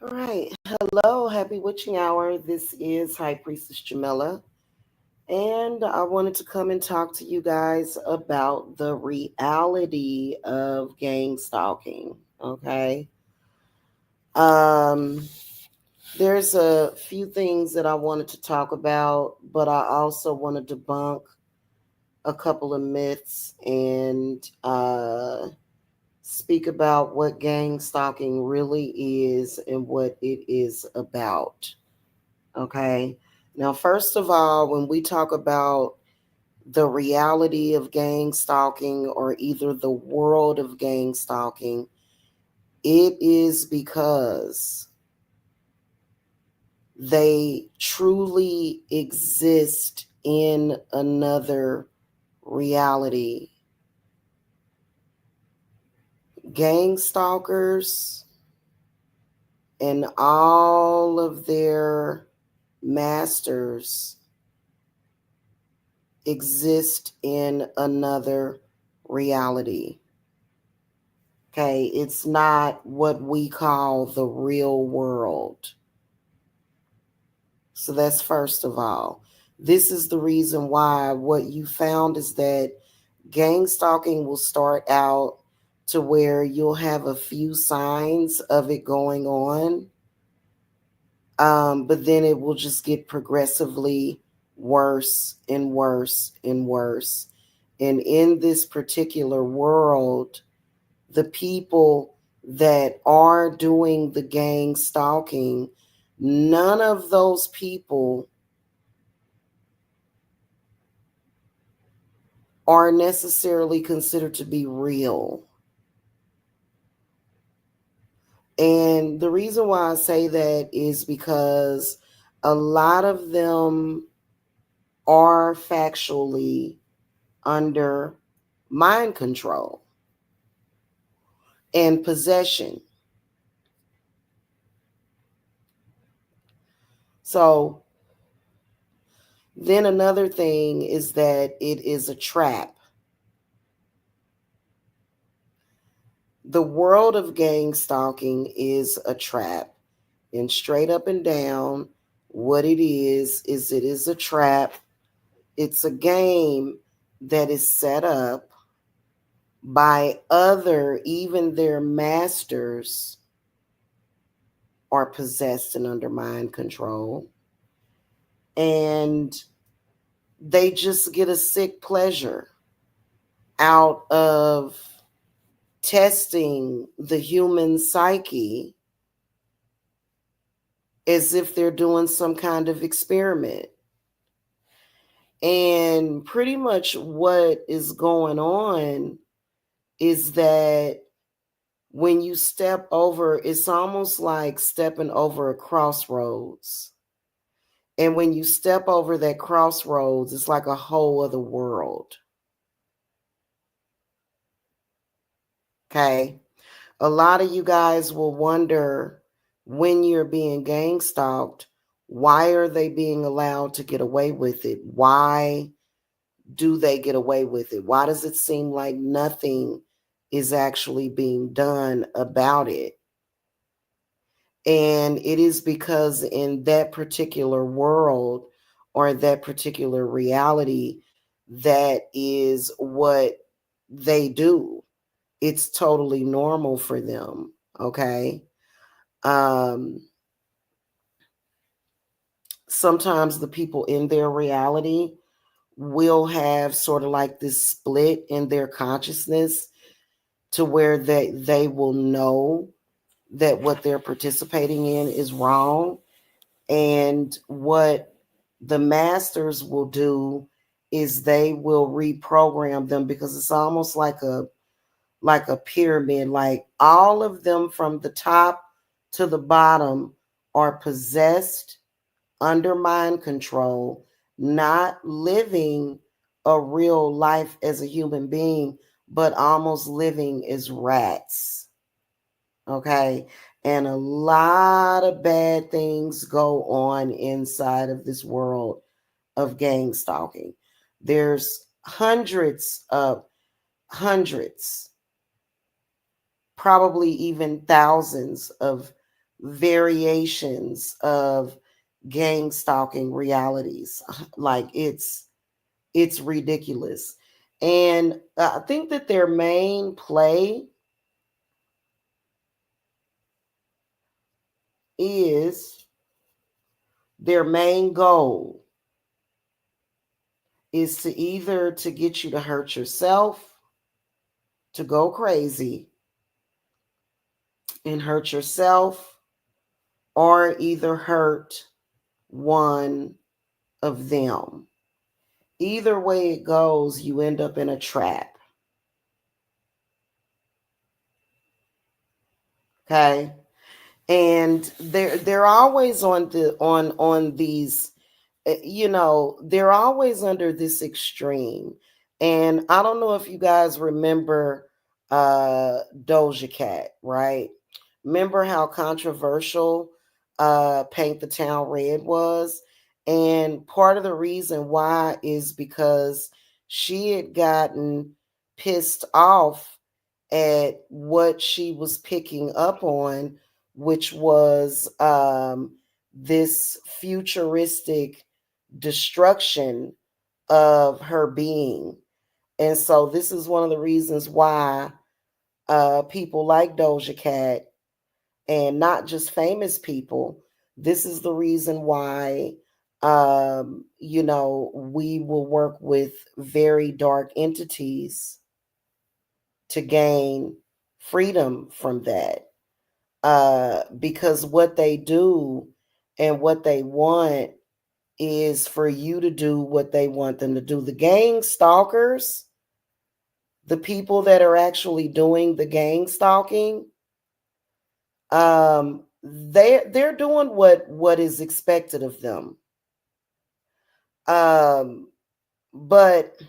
All right. Hello. Happy witching hour. This is High Priestess Jamila. And I wanted to come and talk to you guys about the reality of gang stalking. Okay. Um, there's a few things that I wanted to talk about, but I also want to debunk a couple of myths and speak about what gang stalking really is and what it is about. Okay. Now, first of all, when we talk about the reality of gang stalking or either the world of gang stalking, it is because they truly exist in another reality. Gang stalkers and all of their masters exist in another reality. Okay, it's not what we call the real world. So that's first of all. This is the reason why what you found is that gang stalking will start out to where you'll have a few signs of it going on, but then it will just get progressively worse and worse and worse. And in this particular world, the people that are doing the gang stalking, none of those people are necessarily considered to be real. And the reason why I say that is because a lot of them are factually under mind control and possession. So then another thing is that it is a trap. The world of gang stalking is a trap. And straight up and down, what it is it is a trap. It's a game that is set up by other, even their masters are possessed and under mind control. And they just get a sick pleasure out of testing the human psyche as if they're doing some kind of experiment. And pretty much what is going on is that when you step over, it's almost like stepping over a crossroads. And when you step over that crossroads, it's like a whole other world. Okay. A lot of you guys will wonder when you're being gang stalked, why are they being allowed to get away with it? Why do they get away with it? Why does it seem like nothing is actually being done about it? And it is because in that particular world or that particular reality, that is what they do. It's totally normal for them. Okay. Um, Sometimes the people in their reality will have sort of like this split in their consciousness to where they will know that what they're participating in is wrong. And what the masters will do is they will reprogram them, because it's almost like a pyramid. Like all of them from the top to the bottom are possessed, under mind control, not living a real life as a human being, but almost living as rats. Okay. And a lot of bad things go on inside of this world of gang stalking. There's hundreds, probably even thousands of variations of gang stalking realities. Like it's ridiculous. And I think that their main play is their main goal is to either to get you to hurt yourself, to go crazy and hurt yourself, or either hurt one of them. Either way it goes, you end up in a trap. Okay? And they're always on these, they're always under this extreme. And I don't know if you guys remember Doja Cat, right? Remember how controversial Paint the Town Red was? And part of the reason why is because she had gotten pissed off at what she was picking up on, which was this futuristic destruction of her being. And so this is one of the reasons why people like Doja Cat, and not just famous people, this is the reason why we will work with very dark entities to gain freedom from that. Because what they do and what they want is for you to do what they want them to do. The gang stalkers, the people that are actually doing the gang stalking, they're doing what is expected of them. Um, but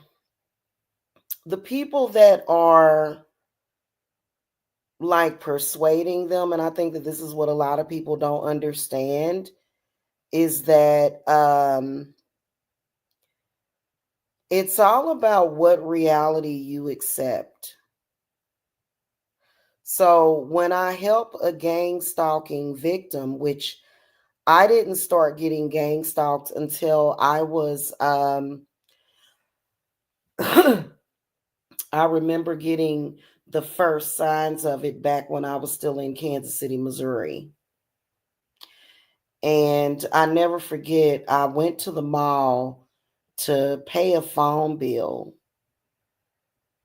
the people that are like persuading them, and I think that this is what a lot of people don't understand, is that it's all about what reality you accept. So when I help a gang stalking victim, which I didn't start getting gang stalked until I was, I remember getting the first signs of it back when I was still in Kansas City, Missouri. And I never forget, I went to the mall to pay a phone bill.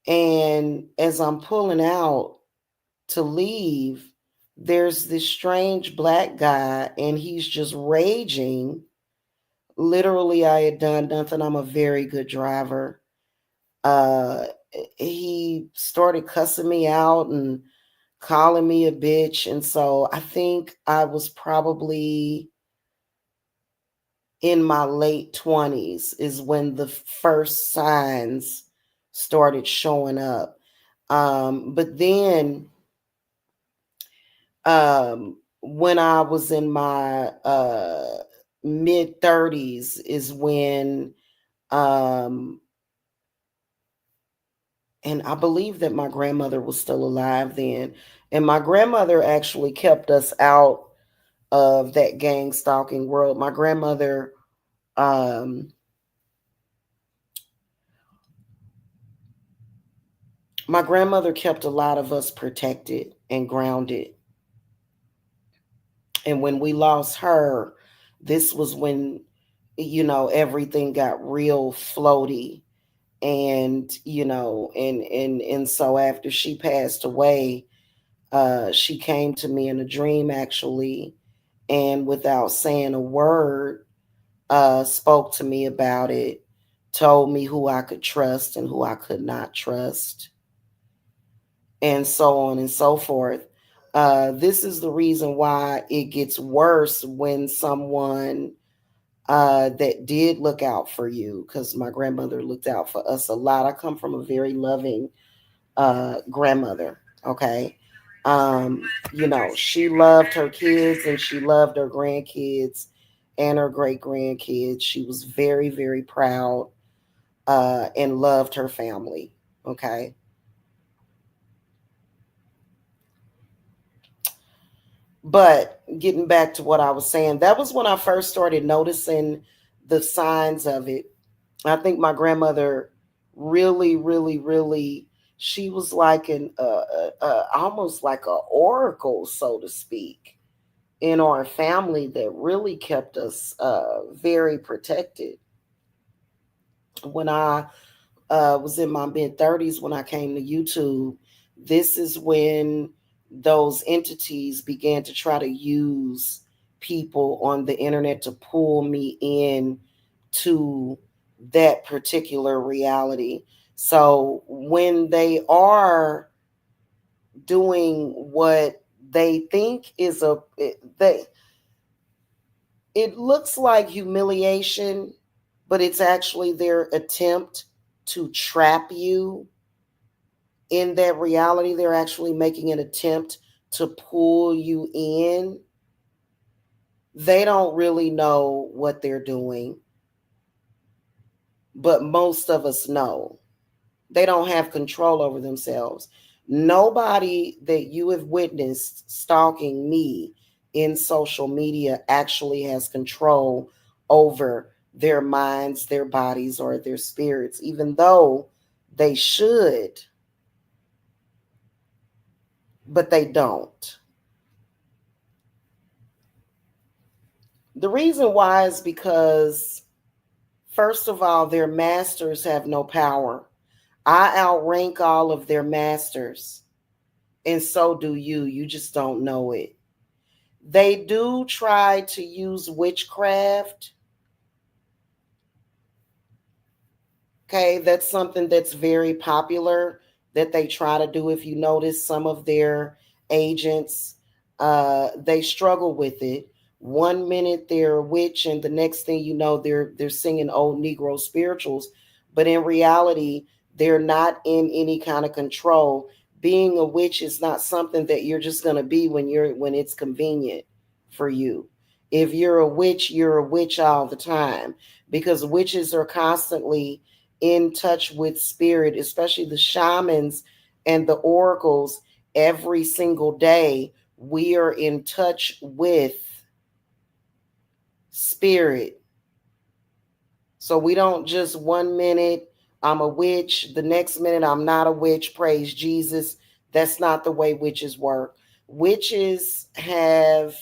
And as I'm pulling out to leave, there's this strange black guy, and he's just raging. Literally, I had done nothing. I'm a very good driver. Uh, he started cussing me out and calling me a bitch. And so I think I was probably in my late 20s is when the first signs started showing up. But then when I was in my mid 30s is when um and I believe that my grandmother was still alive then. And my grandmother actually kept us out of that gang stalking world. Um my grandmother kept a lot of us protected and grounded. And when we lost her, this was when everything got real floaty. And and so after she passed away, she came to me in a dream, actually, and without saying a word, spoke to me about it, told me who I could trust and who I could not trust, and so on and so forth. This is the reason why it gets worse when someone that did look out for you, because my grandmother looked out for us a lot. I come from a very loving grandmother. Okay. She loved her kids and she loved her grandkids and her great grandkids. She was very, very proud and loved her family. Okay. But getting back to what I was saying, that was when I first started noticing the signs of it. I think my grandmother really, really, really, she was like an almost like a oracle, so to speak, in our family that really kept us very protected. When I was in my mid 30s, when I came to YouTube, this is when those entities began to try to use people on the internet to pull me in to that particular reality. So when they are doing what they think is it looks like humiliation, but it's actually their attempt to trap you in that reality. They're actually making an attempt to pull you in. They don't really know what they're doing, but most of us know. They don't have control over themselves. Nobody that you have witnessed stalking me in social media actually has control over their minds, their bodies, or their spirits, even though they should, but they don't. The reason why is because, first of all, their masters have no power. I outrank all of their masters, and so do you. You just don't know it. They do try to use witchcraft. Okay, that's something that's very popular that they try to do. If you notice, some of their agents, they struggle with it. One minute they're a witch, and the next thing you know, they're singing old Negro spirituals. But in reality, they're not in any kind of control. Being a witch is not something that you're just gonna be when it's convenient for you. If you're a witch all the time, because witches are constantly in touch with spirit, especially the shamans and the oracles. Every single day, we are in touch with spirit. So we don't just one minute, I'm a witch, the next minute, I'm not a witch, praise Jesus. That's not the way witches work. Witches have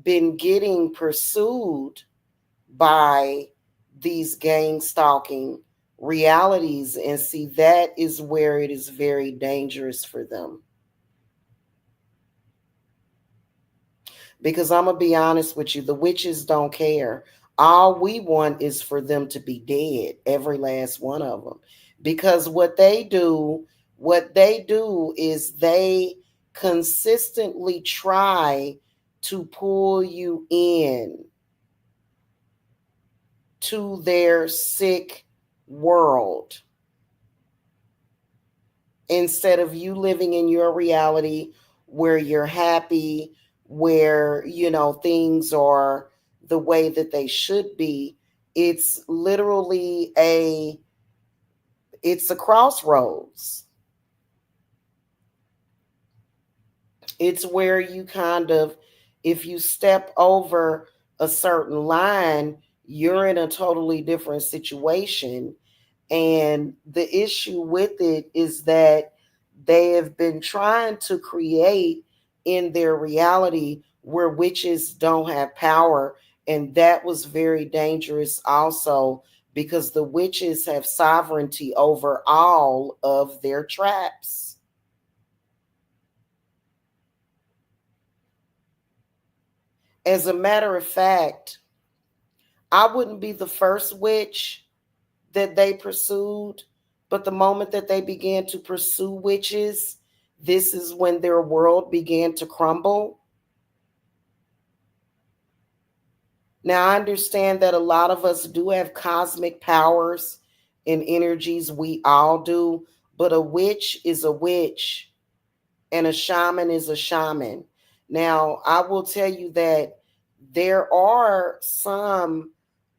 been getting pursued by these gang stalking realities, and see, that is where it is very dangerous for them. Because I'm gonna be honest with you, the witches don't care. All we want is for them to be dead, every last one of them. Because what they do is they consistently try to pull you in to their sick world, instead of you living in your reality where you're happy, where things are the way that they should be. It's literally a crossroads. It's where you kind of, if you step over a certain line, you're in a totally different situation. And the issue with it is that they have been trying to create in their reality where witches don't have power. And that was very dangerous also, because the witches have sovereignty over all of their traps. As a matter of fact, I wouldn't be the first witch that they pursued, but the moment that they began to pursue witches, this is when their world began to crumble. Now, I understand that a lot of us do have cosmic powers and energies. We all do. But a witch is a witch, and a shaman is a shaman. Now, I will tell you that there are some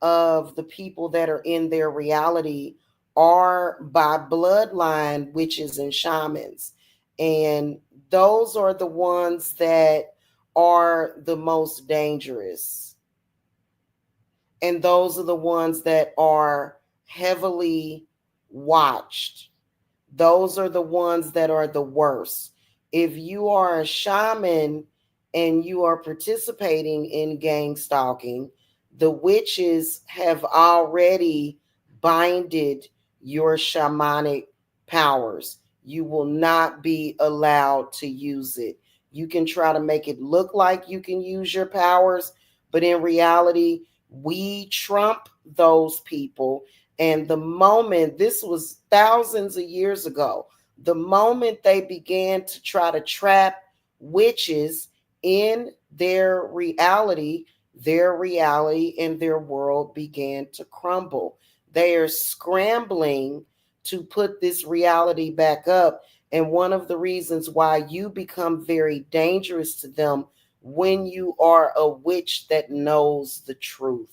of the people that are in their reality are by bloodline witches and shamans. And those are the ones that are are the most dangerous. And those are the ones that are heavily watched. Those are the ones that are the worst. If you are a shaman and you are participating in gang stalking, the witches have already binded your shamanic powers. You will not be allowed to use it. You can try to make it look like you can use your powers, but in reality, we trump those people. And the moment, this was thousands of years ago, the moment they began to try to trap witches in their reality and their world began to crumble. They are scrambling to put this reality back up. And one of the reasons why you become very dangerous to them when you are a witch that knows the truth.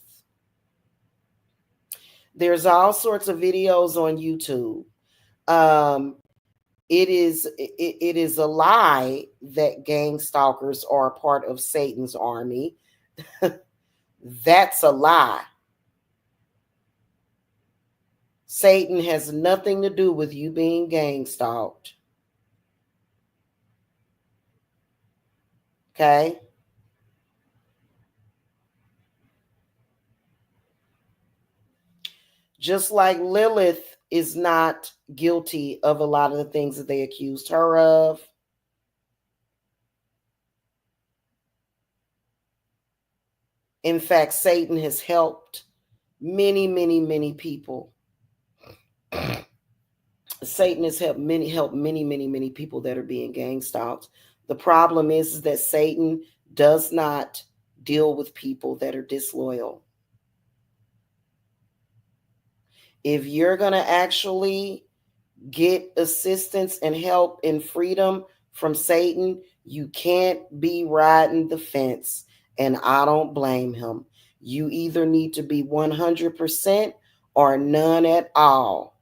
There's all sorts of videos on YouTube. Um, it is a lie that gang stalkers are a part of Satan's army. That's a lie. Satan has nothing to do with you being gang stalked. Okay? Just like Lilith is not guilty of a lot of the things that they accused her of. In fact, Satan has helped many, many, many people. Satan has helped many, many, many people that are being gang stalked. The problem is that Satan does not deal with people that are disloyal. If you're going to actually get assistance and help and freedom from Satan, you can't be riding the fence. And I don't blame him. You either need to be 100% or none at all.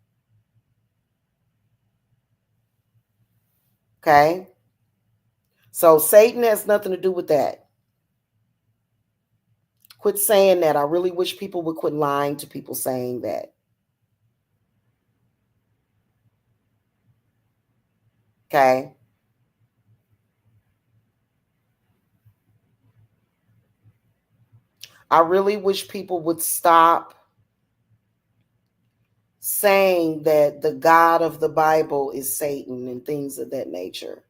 Okay? So Satan has nothing to do with that. Quit saying that. I really wish people would quit lying to people saying that. Okay? I really wish people would stop saying that the God of the Bible is Satan and things of that nature.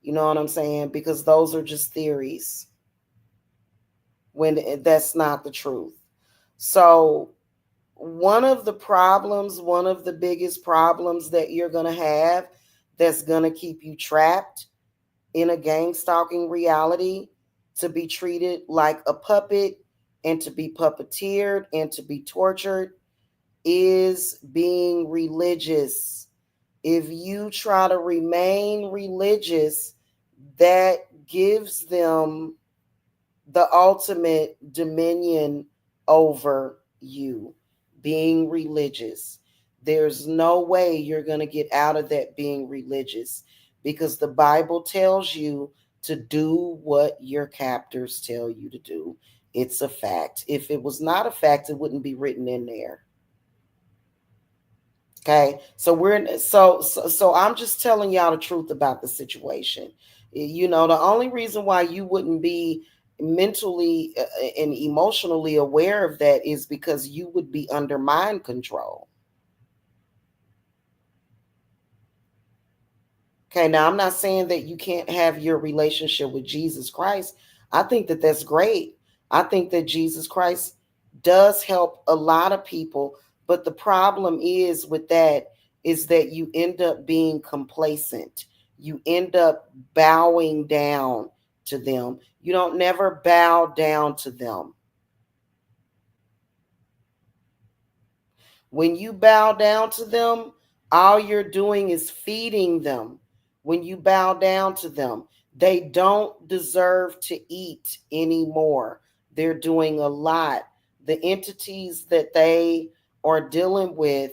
You know what I'm saying? Because those are just theories when that's not the truth. So one of the biggest problems that you're going to have that's going to keep you trapped in a gang stalking reality, to be treated like a puppet and to be puppeteered and to be tortured, is being religious. If you try to remain religious, that gives them the ultimate dominion over you. Being religious. There's no way you're going to get out of that being religious, because the Bible tells you to do what your captors tell you to do. It's a fact. If it was not a fact, it wouldn't be written in there. Okay, so I'm just telling y'all the truth about the situation. You know, the only reason why you wouldn't be mentally and emotionally aware of that is because you would be under mind control. Okay, now I'm not saying that you can't have your relationship with Jesus Christ. I think that that's great. I think that Jesus Christ does help a lot of people, but the problem is with that is that you end up being complacent. You end up bowing down to them. You don't never bow down to them. When you bow down to them, all you're doing is feeding them. When you bow down to them, they don't deserve to eat anymore. They're doing a lot. The entities that they are dealing with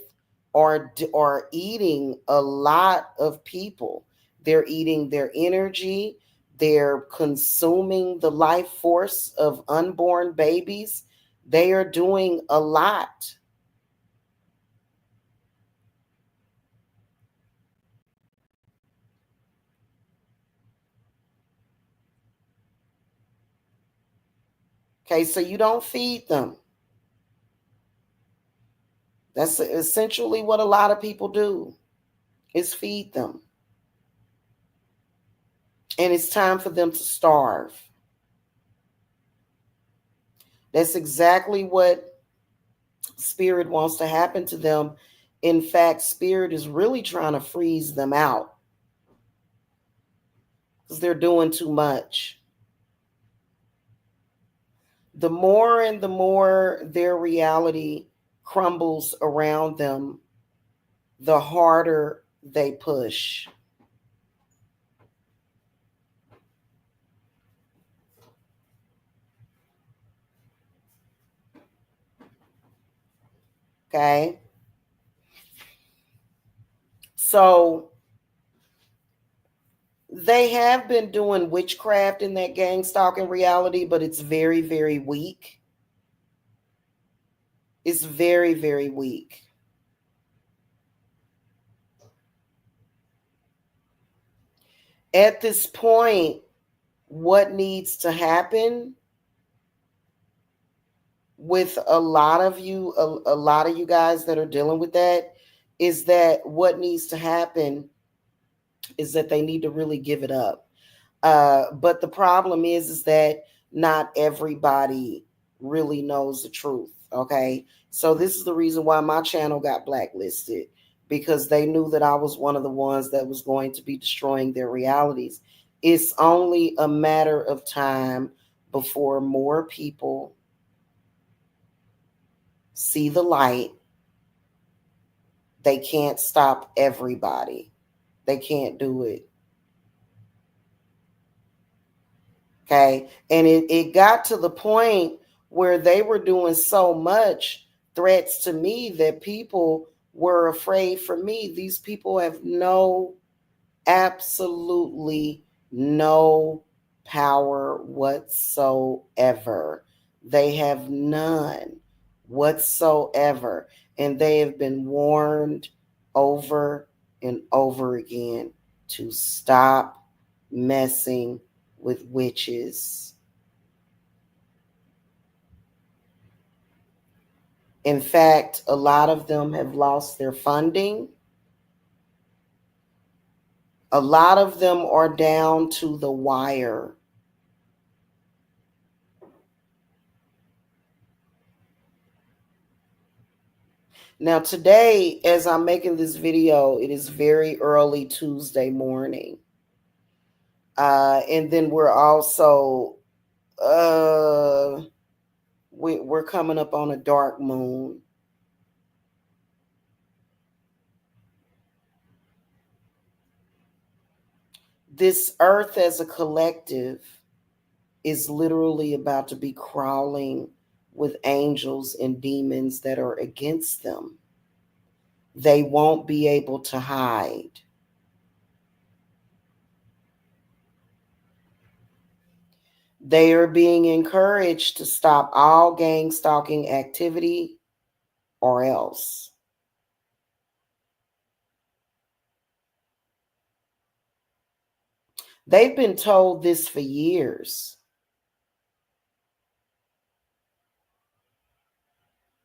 are eating a lot of people. They're eating their energy. They're consuming the life force of unborn babies. They are doing a lot. Okay, so you don't feed them. That's essentially what a lot of people do, is feed them. And it's time for them to starve. That's exactly what spirit wants to happen to them. In fact, spirit is really trying to freeze them out because they're doing too much. The more and the more their reality crumbles around them, the harder they push. Okay? So they have been doing witchcraft in that gang stalking reality, but it's very, very weak. It's very, very weak. At this point, what needs to happen with a lot of you, a lot of you guys that are dealing with that, is that what needs to happen is that they need to really give it up. But the problem is that not everybody really knows the truth. Okay. So this is the reason why my channel got blacklisted, because they knew that I was one of the ones that was going to be destroying their realities. It's only a matter of time before more people see the light. They can't stop everybody. They can't do it. Okay. And it got to the point where they were doing so much threats to me that people were afraid for me. These people have absolutely no power whatsoever. They have none whatsoever. And they have been warned over and over again to stop messing with witches. In fact, a lot of them have lost their funding. A lot of them are down to the wire. Now, today, as I'm making this video, it is very early Tuesday morning. And then we're also, we're coming up on a dark moon. This earth as a collective is literally about to be crawling with angels and demons that are against them. They won't be able to hide. They are being encouraged to stop all gang stalking activity or else. They've been told this for years.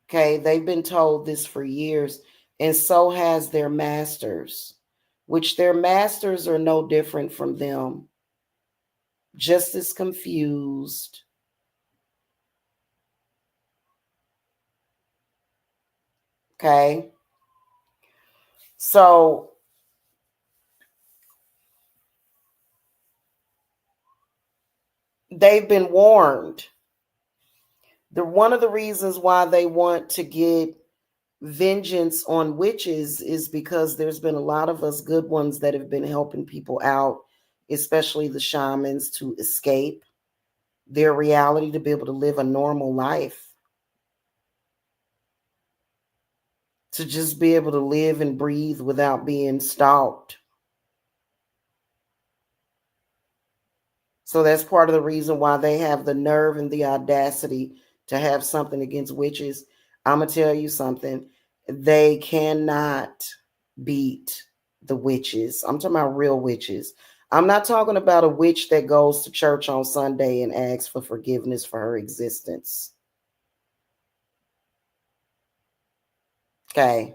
Okay, they've been told this for years, and so has their masters, which their masters are no different from them, just as confused. Okay, so they've been warned. One of the reasons why they want to get vengeance on witches is because there's been a lot of us good ones that have been helping people out, especially the shamans, to escape their reality, to be able to live a normal life, to just be able to live and breathe without being stalked. So that's part of the reason why they have the nerve and the audacity to have something against witches. I'm going to tell you something. They cannot beat the witches. I'm talking about real witches. I'm not talking about a witch that goes to church on Sunday and asks for forgiveness for her existence. Okay.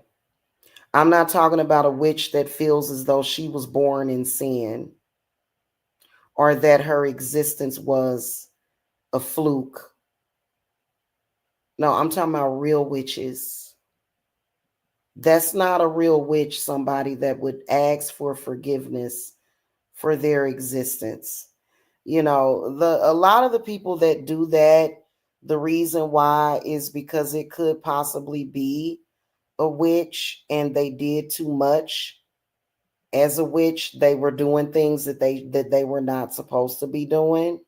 I'm not talking about a witch that feels as though she was born in sin or that her existence was a fluke. No, I'm talking about real witches. That's not a real witch, somebody that would ask for forgiveness for their existence. A lot of the people that do that, the reason why is because it could possibly be a witch and they did too much as a witch. They were doing things that they were not supposed to be doing.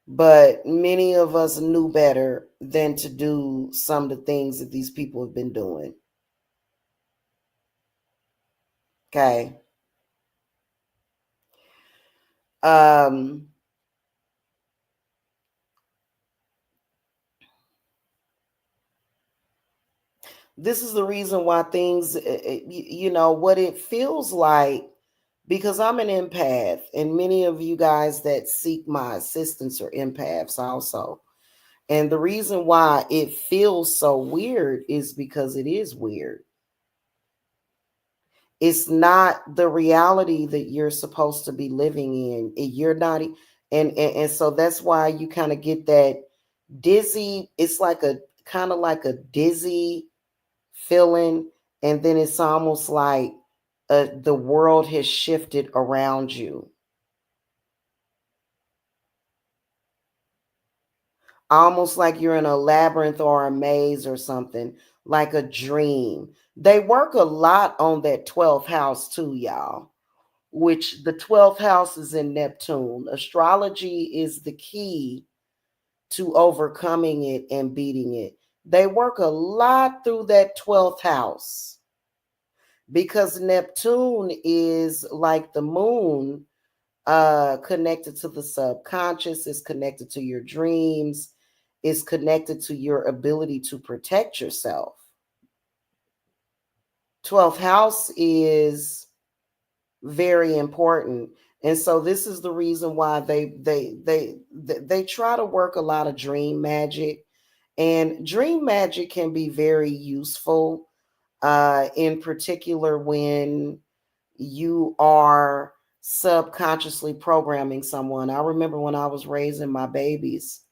But many of us knew better than to do some of the things that these people have been doing. Okay. Um, this is the reason why things, what it feels like, because I'm an empath, and many of you guys that seek my assistance are empaths also. And the reason why it feels so weird is because it is weird. It's not the reality that you're supposed to be living in. You're not, and so that's why you kind of get that dizzy. It's like a kind of like a dizzy feeling, and then it's almost like the world has shifted around you. Almost like you're in a labyrinth or a maze or something, like a dream. They work a lot on that 12th house too, y'all, which the 12th house is in Neptune. Astrology is the key to overcoming it and beating it. They work a lot through that 12th house because Neptune is like the moon, connected to the subconscious, is connected to your dreams, is connected to your ability to protect yourself. 12th house is very important. And so this is the reason why they try to work a lot of dream magic. And dream magic can be very useful, in particular when you are subconsciously programming someone. I remember when I was raising my babies,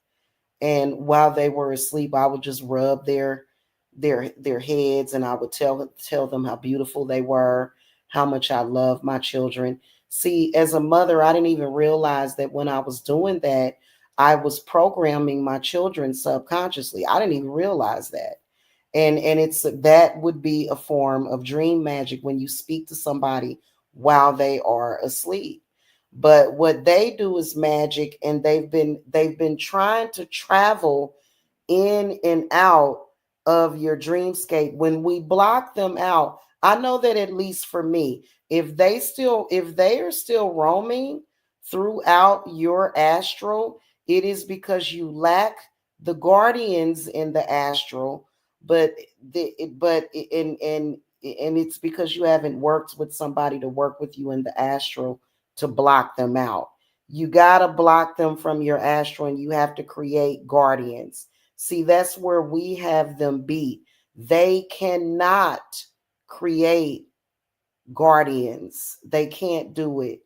and while they were asleep, I would just rub their heads, and I would tell them how beautiful they were, how much I love my children. See, as a mother, I didn't even realize that when I was doing that, I was programming my children subconsciously. I didn't even realize that. And it's that would be a form of dream magic when you speak to somebody while they are asleep. But what they do is magic, and they've been trying to travel in and out of your dreamscape. When we block them out, I know that at least for me, if they are still roaming throughout your astral, it is because you lack the guardians in the astral, but and it's because you haven't worked with somebody to work with you in the astral to block them out. You got to block them from your astral, and you have to create guardians. See, that's where we have them beat. They cannot create guardians. They can't do it.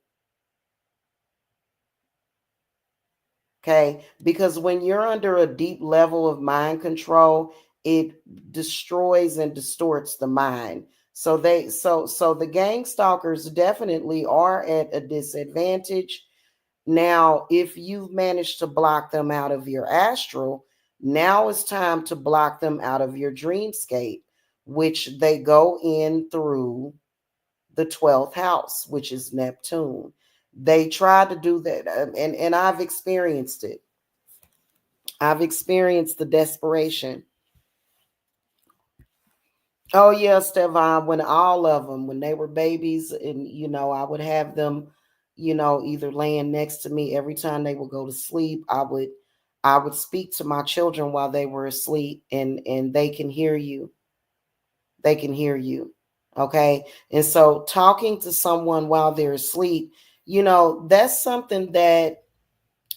Okay? Because when you're under a deep level of mind control, it destroys and distorts the mind. So the gang stalkers definitely are at a disadvantage. Now, if you've managed to block them out of your astral, now it's time to block them out of your dreamscape, which they go in through the 12th house, which is Neptune. They try to do that, and I've experienced it. I've experienced the desperation. Oh yeah, Stefan, when all of them, when they were babies, and I would have them, either laying next to me every time they would go to sleep. I would speak to my children while they were asleep, and they can hear you. They can hear you. Okay. And so talking to someone while they're asleep, that's something that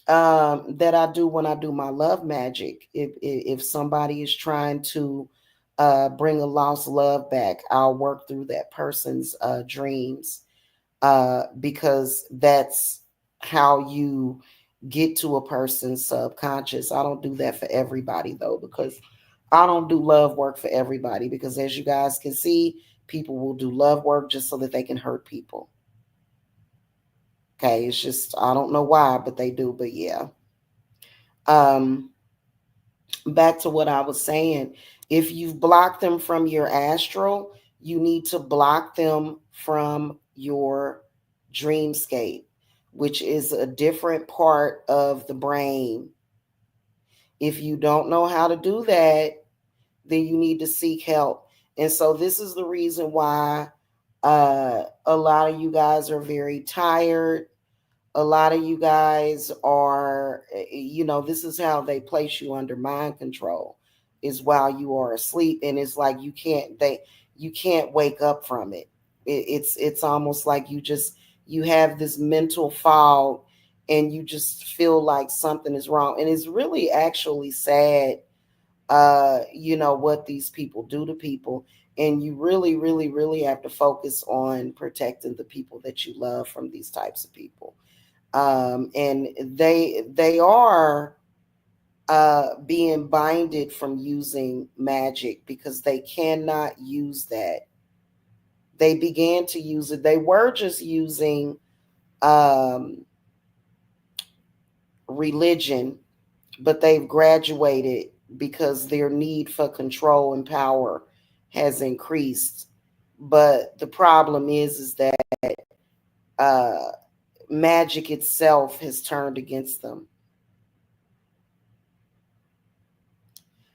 I do when I do my love magic. If somebody is trying to bring a lost love back, I'll work through that person's dreams, because that's how you get to a person's subconscious. I don't do that for everybody though, because I don't do love work for everybody. Because as you guys can see, people will do love work just so that they can hurt people. Okay, it's just I don't know why, but they do. But yeah. Um, Back to what I was saying, if you've blocked them from your astral, you need to block them from your dreamscape, which is a different part of the brain. If you don't know how to do that, then you need to seek help. And so, this is the reason why a lot of you guys are very tired. A lot of you guys are, this is how they place you under mind control, is while you are asleep. And it's like you can't wake up from it. It's almost like you have this mental fog, and you just feel like something is wrong. And it's really actually sad, what these people do to people. And you really, really, really have to focus on protecting the people that you love from these types of people. And they are being binded from using magic, because they cannot use that. They began to use it. They were just using um, religion, but they've graduated because their need for control and power has increased. But the problem is that uh, magic itself has turned against them.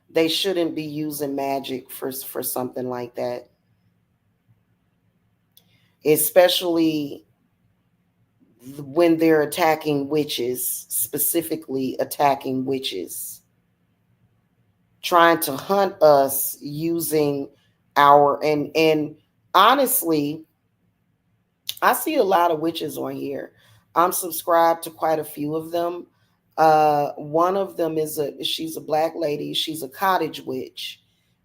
They shouldn't be using magic for something like that, especially when they're attacking witches, specifically attacking witches, trying to hunt us using our and honestly, I see a lot of witches on here. I'm subscribed to quite a few of them. One of them she's a black lady. She's a cottage witch,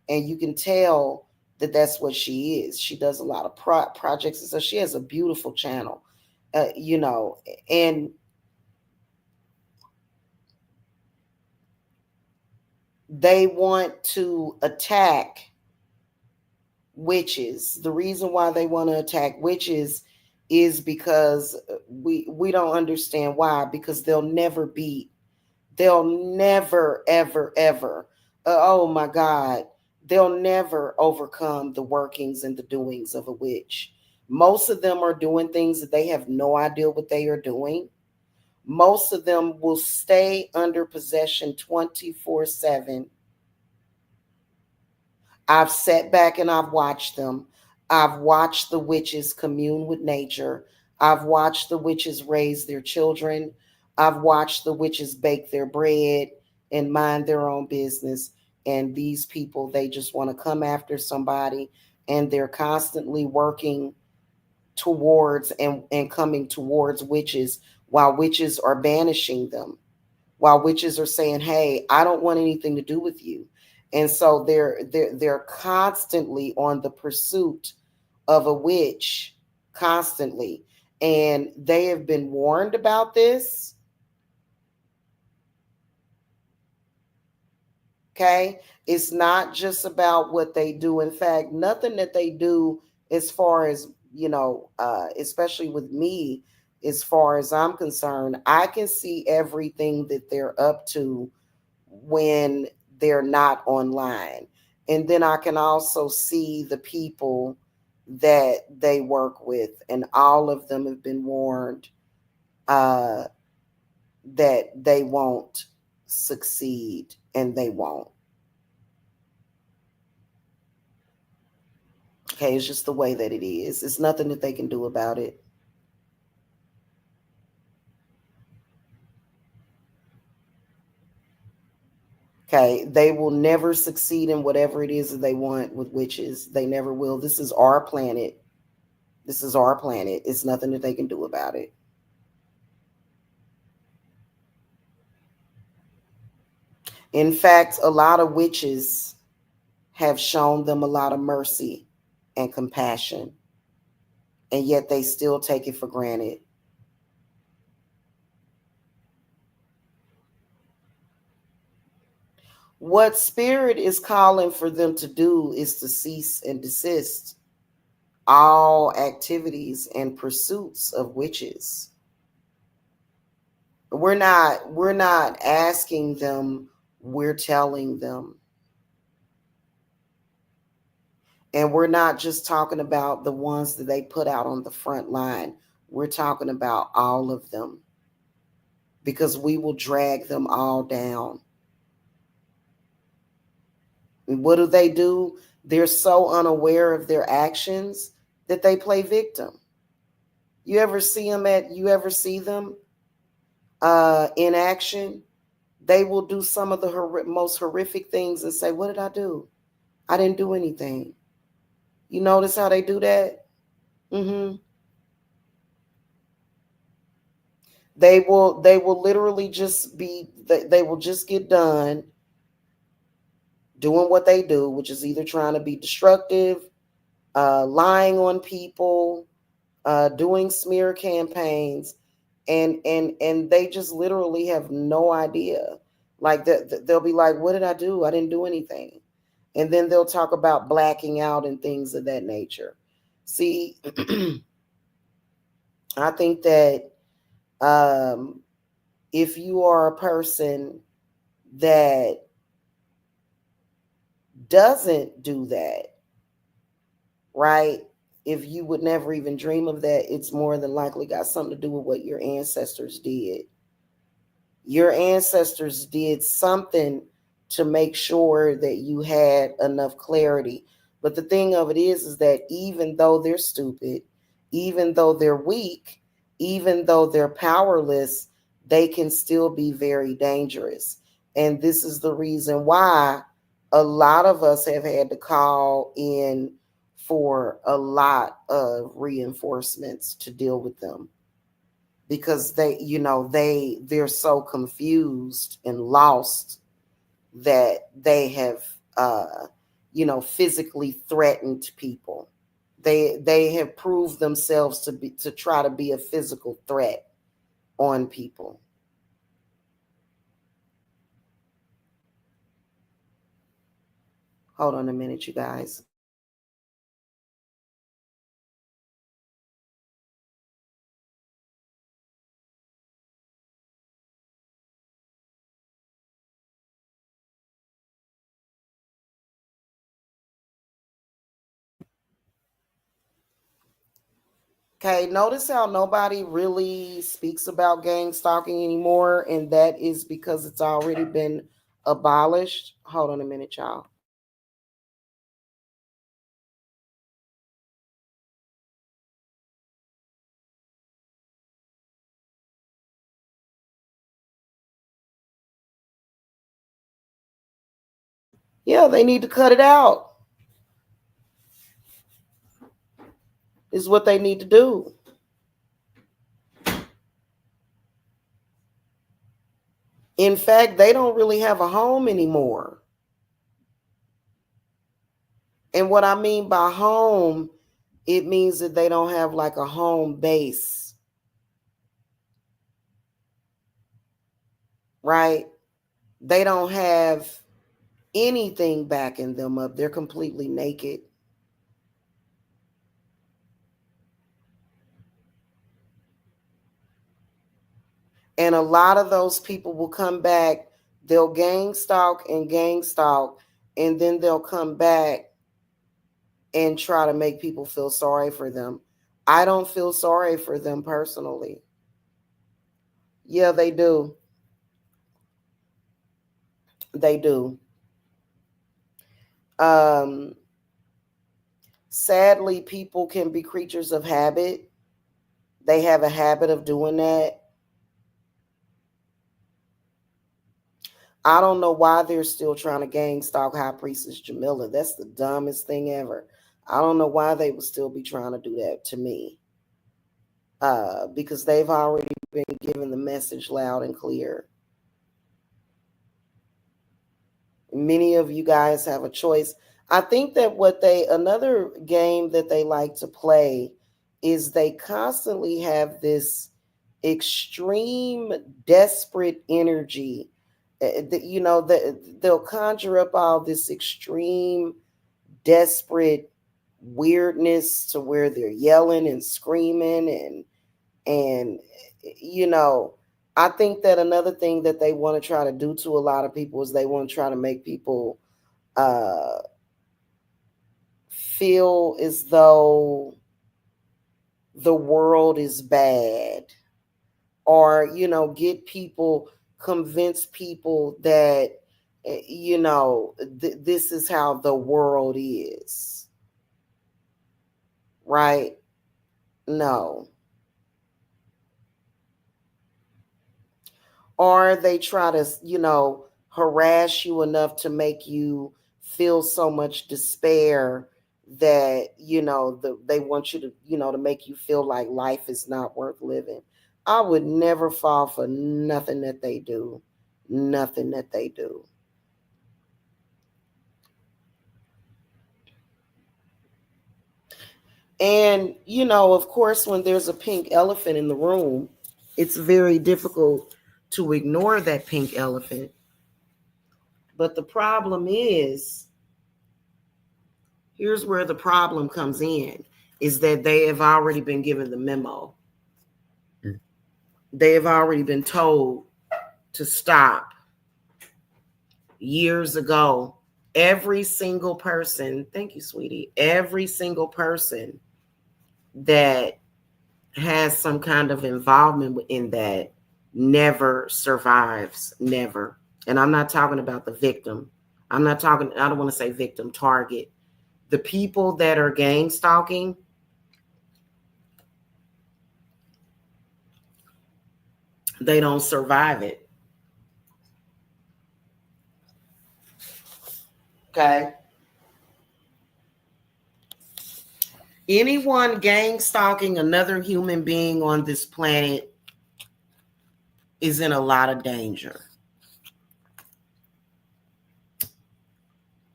and you can tell that that's what she is. She does a lot of projects, and so she has a beautiful channel. And they want to attack witches. The reason why they want to attack witches is because we don't understand why. Because they'll never ever ever oh my god, they'll never overcome the workings and the doings of a witch. Most of them are doing things that they have no idea what they are doing. Most of them will stay under possession 24/7. I've sat back and I've watched them. I've watched the witches commune with nature. I've watched the witches raise their children. I've watched the witches bake their bread and mind their own business. And these people, they just want to come after somebody, and they're constantly working towards and coming towards witches, while witches are banishing them, while witches are saying, "Hey, I don't want anything to do with you." And so they're constantly on the pursuit of a witch, constantly. And they have been warned about this. Okay, it's not just about what they do. In fact, nothing that they do, as far as especially with me, as far as I'm concerned, I can see everything that they're up to when they're not online. And then I can also see the people that they work with, and all of them have been warned uh, that they won't succeed, and they won't. Okay, it's just the way that it is. It's nothing that they can do about it. Okay, they will never succeed in whatever it is that they want with witches. They never will. This is our planet. This is our planet. It's nothing that they can do about it. In fact, a lot of witches have shown them a lot of mercy and compassion, and yet they still take it for granted. What spirit is calling for them to do is to cease and desist all activities and pursuits of witches. We're not asking them, we're telling them. And we're not just talking about the ones that they put out on the front line. We're talking about all of them, because we will drag them all down. And what do? They're so unaware of their actions that they play victim. You ever see them in action? They will do some of the most horrific things and say, "What did I do? I didn't do anything." You notice how they do that? Mm-hmm. They will literally just they will just get done doing what they do, which is either trying to be destructive, lying on people, doing smear campaigns, and they just literally have no idea. Like they'll be like, "What did I do? I didn't do anything," and then they'll talk about blacking out and things of that nature. See, I think that um, if you are a person that doesn't do that, right? If you would never even dream of that, it's more than likely got something to do with what your ancestors did. Your ancestors did something to make sure that you had enough clarity. But the thing of it is that even though they're stupid, even though they're weak, even though they're powerless, they can still be very dangerous. And this is the reason why a lot of us have had to call in for a lot of reinforcements to deal with them, because they're so confused and lost that they have physically threatened people. They have proved themselves to try to be a physical threat on people. Hold on a minute, you guys. Okay, notice how nobody really speaks about gang stalking anymore, and that is because it's already been abolished. Hold on a minute, y'all. Yeah, they need to cut it out, is what they need to do. In fact, they don't really have a home anymore. And what I mean by home, it means that they don't have like a home base, right? They don't have anything backing them up. They're completely naked. And a lot of those people will come back, they'll gang stalk, and then they'll come back and try to make people feel sorry for them. I don't feel sorry for them personally. Yeah, they do. They do. Um, Sadly, people can be creatures of habit. They have a habit of doing that. I don't know why they're still trying to gang stalk High Priestess Jamila. That's the dumbest thing ever. I don't know why they would still be trying to do that to me. Because they've already been given the message loud and clear. Many of you guys have a choice. I think that another game that they like to play is they constantly have this extreme desperate energy. They'll conjure up all this extreme desperate weirdness to where they're yelling and screaming and I think that another thing that they want to try to do to a lot of people is they want to try to make people feel as though the world is bad, or convince people that this is how the world is, right? No. Or they try to harass you enough to make you feel so much despair that they want you to to make you feel like life is not worth living. I would never fall for nothing that they do. Nothing that they do. And of course, when there's a pink elephant in the room, it's very difficult to ignore that pink elephant. But the problem is, here's where the problem comes in, is that they have already been given the memo. They have already been told to stop years ago. Every single person, thank you, sweetie, every single person that has some kind of involvement in that never survives, never. And I'm not talking about the victim. I don't want to say victim, target. The people that are gang stalking, they don't survive it. Okay? Anyone gang stalking another human being on this planet is in a lot of danger.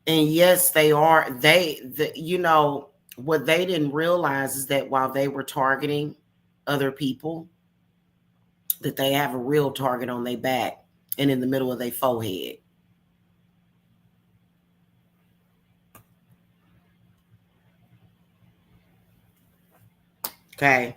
And yes, they are. What they didn't realize is that while they were targeting other people, that they have a real target on their back and in the middle of their forehead. Okay.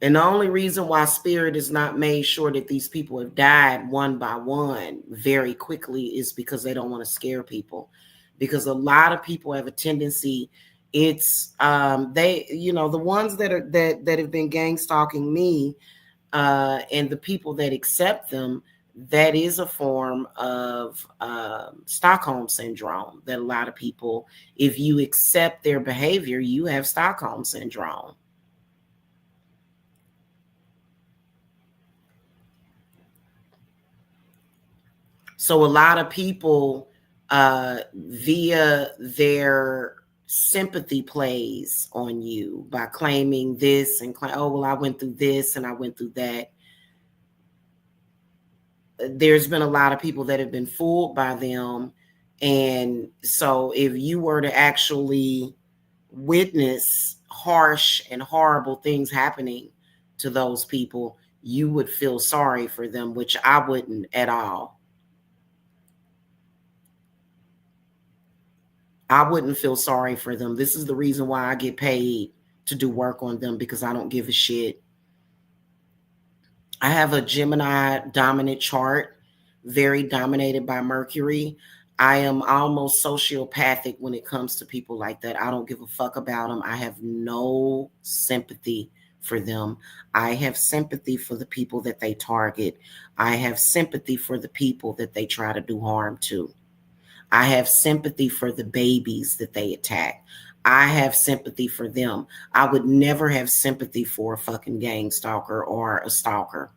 And the only reason why Spirit has not made sure that these people have died one by one very quickly is because they don't want to scare people. Because a lot of people have a tendency, it's the ones that have been gang stalking me, and the people that accept them, that is a form of Stockholm syndrome. That a lot of people, if you accept their behavior, you have Stockholm syndrome. So a lot of people, via their sympathy plays on you by claiming this and oh, well, I went through this and I went through that. There's been a lot of people that have been fooled by them. And so if you were to actually witness harsh and horrible things happening to those people, you would feel sorry for them, which I wouldn't at all. I wouldn't feel sorry for them. This is the reason why I get paid to do work on them, because I don't give a shit. I have a Gemini dominant chart, very dominated by Mercury. I am almost sociopathic when it comes to people like that. I don't give a fuck about them. I have no sympathy for them. I have sympathy for the people that they target. I have sympathy for the people that they try to do harm to. I have sympathy for the babies that they attack. I have sympathy for them. I would never have sympathy for a fucking gang stalker or a stalker.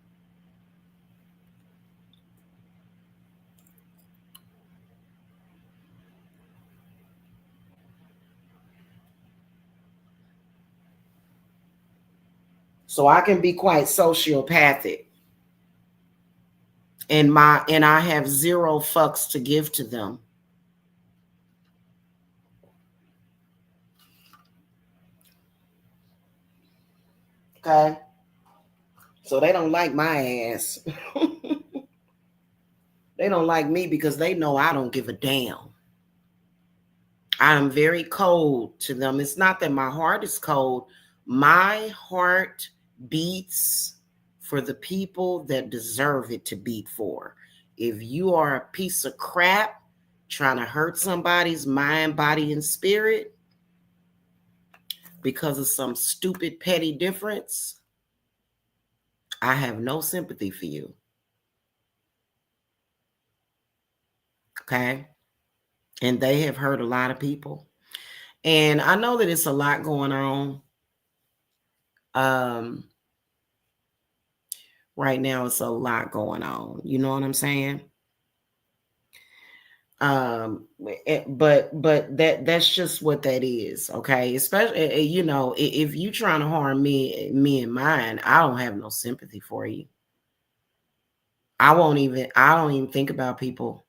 So I can be quite sociopathic. And I have zero fucks to give to them. Okay? So they don't like my ass. They don't like me because they know I don't give a damn. I'm very cold to them. It's not that my heart is cold. My heart beats for the people that deserve it to beat for. If you are a piece of crap trying to hurt somebody's mind, body, and spirit because of some stupid, petty difference, I have no sympathy for you. Okay? And they have hurt a lot of people. And I know that it's a lot going on. Right now it's a lot going on. You know what I'm saying? But that's just what that is. Okay. Especially, you know, if you trying to harm me and mine, I don't have no sympathy for you. I don't even think about people.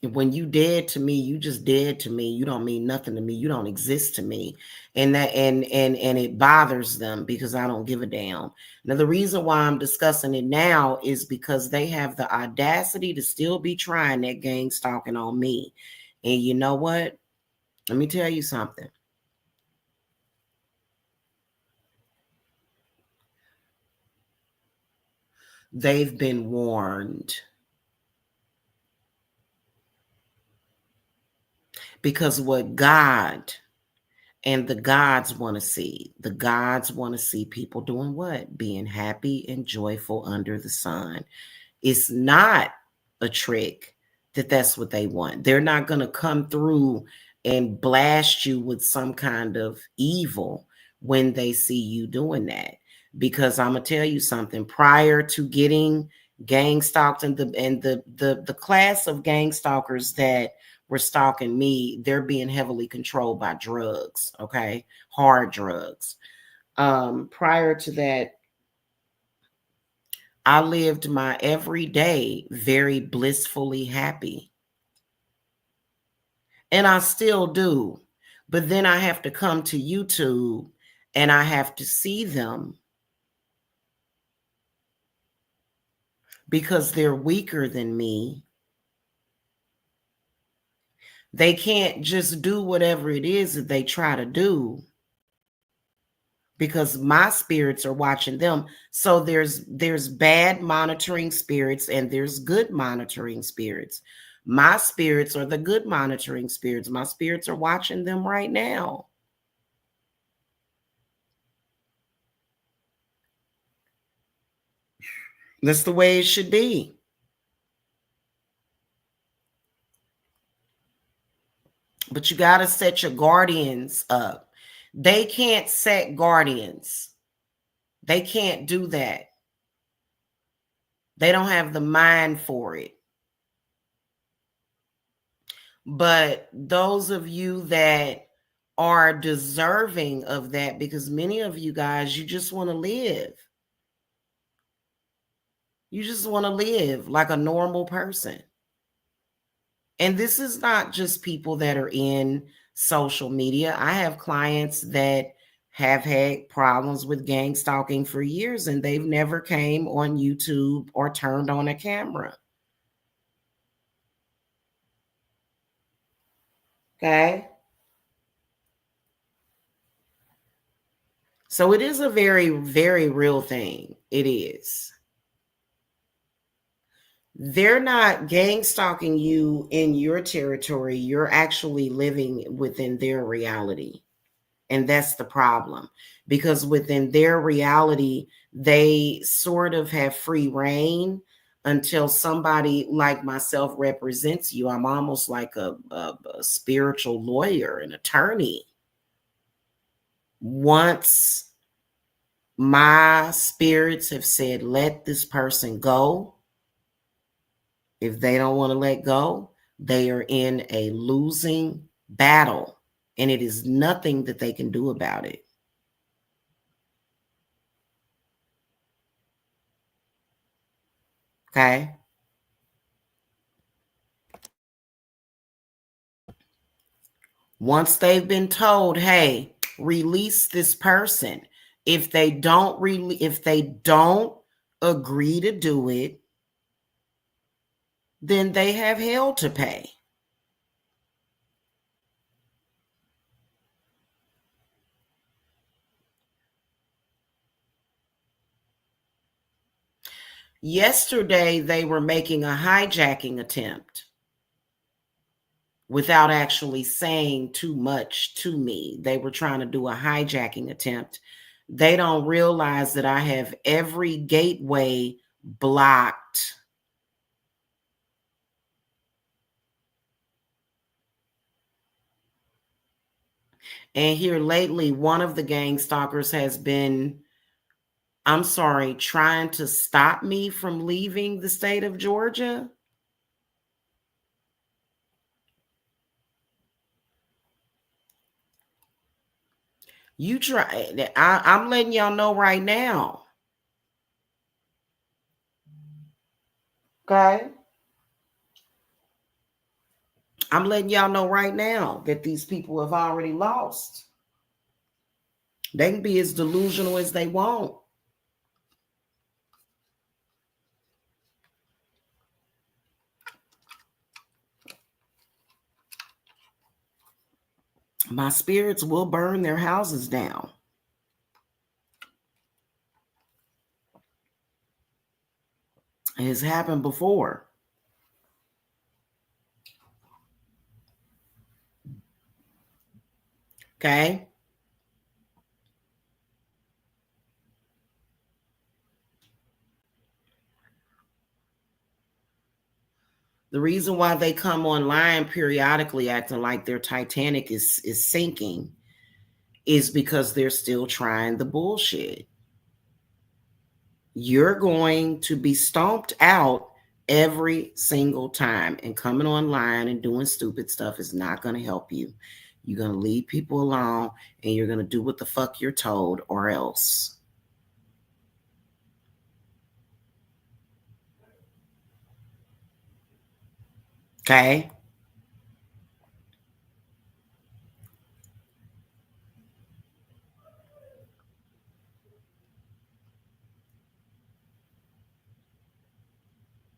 When you dead to me, you just dead to me. You don't mean nothing to me. You don't exist to me. And that and it bothers them because I don't give a damn. Now the reason why I'm discussing it now is because they have the audacity to still be trying that gang stalking on me. And you know what? Let me tell you something. They've been warned. Because what God and the gods want to see, people doing what? Being happy and joyful under the sun. It's not a trick that's what they want. They're not going to come through and blast you with some kind of evil when they see you doing that. Because I'm going to tell you something, prior to getting gang stalked and the class of gang stalkers that were stalking me, they're being heavily controlled by drugs, okay? Hard drugs. Prior to that, I lived my everyday very blissfully happy. And I still do. But then I have to come to YouTube and I have to see them because they're weaker than me. They can't just do whatever it is that they try to do because my spirits are watching them. So there's bad monitoring spirits and there's good monitoring spirits. My spirits are the good monitoring spirits. My spirits are watching them right now. That's the way it should be. But you got to set your guardians up. They can't set guardians. They can't do that. They don't have the mind for it. But those of you that are deserving of that, because many of you guys, you just want to live. You just want to live like a normal person. And this is not just people that are in social media. I have clients that have had problems with gang stalking for years and they've never came on YouTube or turned on a camera. Okay. So it is a very, very real thing. It is. They're not gang stalking you in your territory. You're actually living within their reality. And that's the problem, because within their reality, they sort of have free reign until somebody like myself represents you. I'm almost like a spiritual lawyer, an attorney. Once my spirits have said, let this person go, if they don't want to let go, they are in a losing battle, and it is nothing that they can do about it. Okay? Once they've been told, hey, release this person, if they don't agree to do it, then they have hell to pay. Yesterday, they were making a hijacking attempt without actually saying too much to me. They were trying to do a hijacking attempt. They don't realize that I have every gateway blocked. And here lately, one of the gang stalkers has been, I'm sorry, trying to stop me from leaving the state of Georgia. You try, I'm letting y'all know right now. Okay? I'm letting y'all know right now that these people have already lost. They can be as delusional as they want. My spirits will burn their houses down. It has happened before. Okay? The reason why they come online periodically acting like their Titanic is sinking is because they're still trying the bullshit. You're going to be stomped out every single time, and coming online and doing stupid stuff is not going to help you. You're going to leave people alone, and you're going to do what the fuck you're told, or else. Okay?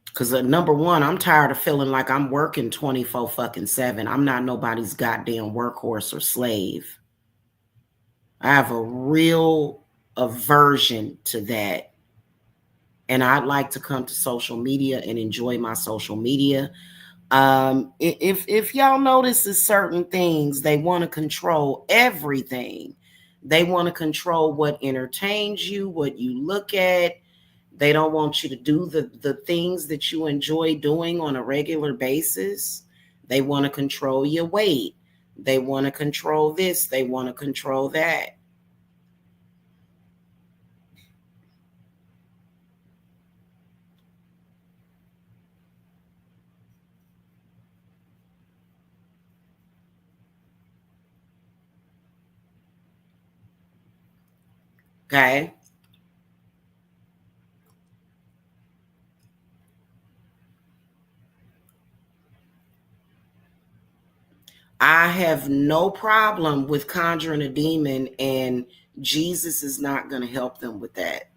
Because number one, I'm tired of feeling like I'm working 24 fucking 7. I'm not nobody's goddamn workhorse or slave. I have a real aversion to that. And I'd like to come to social media and enjoy my social media. If y'all notice certain things, they want to control everything. They want to control what entertains you, what you look at. They don't want you to do the things that you enjoy doing on a regular basis. They want to control your weight. They want to control this. They want to control that. Okay? I have no problem with conjuring a demon, and Jesus is not going to help them with that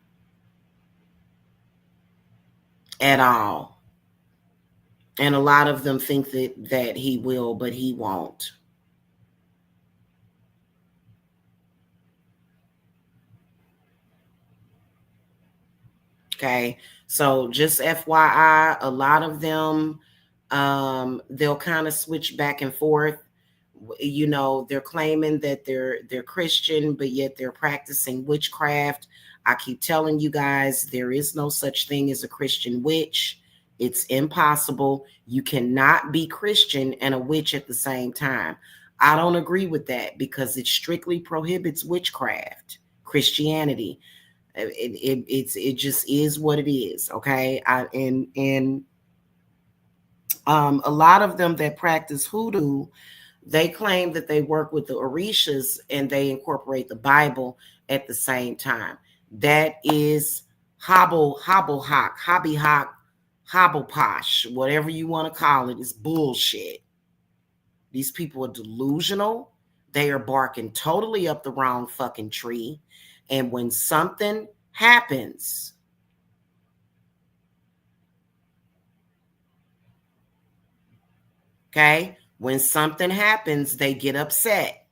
at all. And a lot of them think that he will, but he won't. Okay. So just FYI, a lot of them, they'll kind of switch back and forth. You know, they're claiming that they're Christian, but yet they're practicing witchcraft. I keep telling you guys, there is no such thing as a Christian witch. It's impossible. You cannot be Christian and a witch at the same time. I don't agree with that because it strictly prohibits witchcraft, Christianity. It just is what it is. Okay. A lot of them that practice hoodoo, they claim that they work with the orishas and they incorporate the Bible at the same time. That is hobble hock, hobby hock, hobble posh, whatever you want to call it, is bullshit. These people are delusional. They are barking totally up the wrong fucking tree. And when something happens, okay, when something happens, they get upset.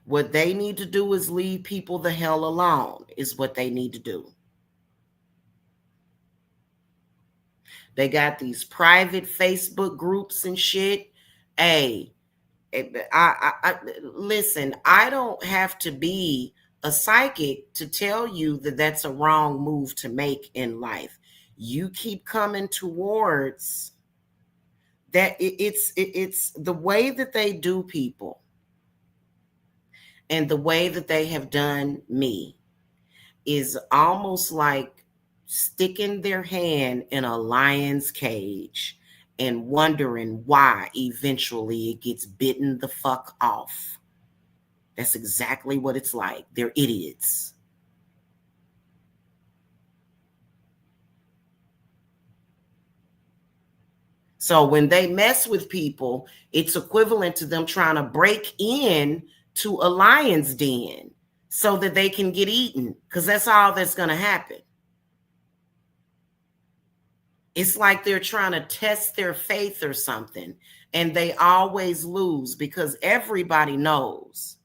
What they need to do is leave people the hell alone, is what they need to do. They got these private Facebook groups and shit. Hey, listen, I don't have to be a psychic to tell you that that's a wrong move to make in life. You keep coming towards that. It's the way that they do people and the way that they have done me is almost like sticking their hand in a lion's cage and wondering why eventually it gets bitten the fuck off. That's exactly what it's like. They're idiots. So when they mess with people, it's equivalent to them trying to break in to a lion's den so that they can get eaten, because that's all that's going to happen. It's like they're trying to test their faith or something, and they always lose because everybody knows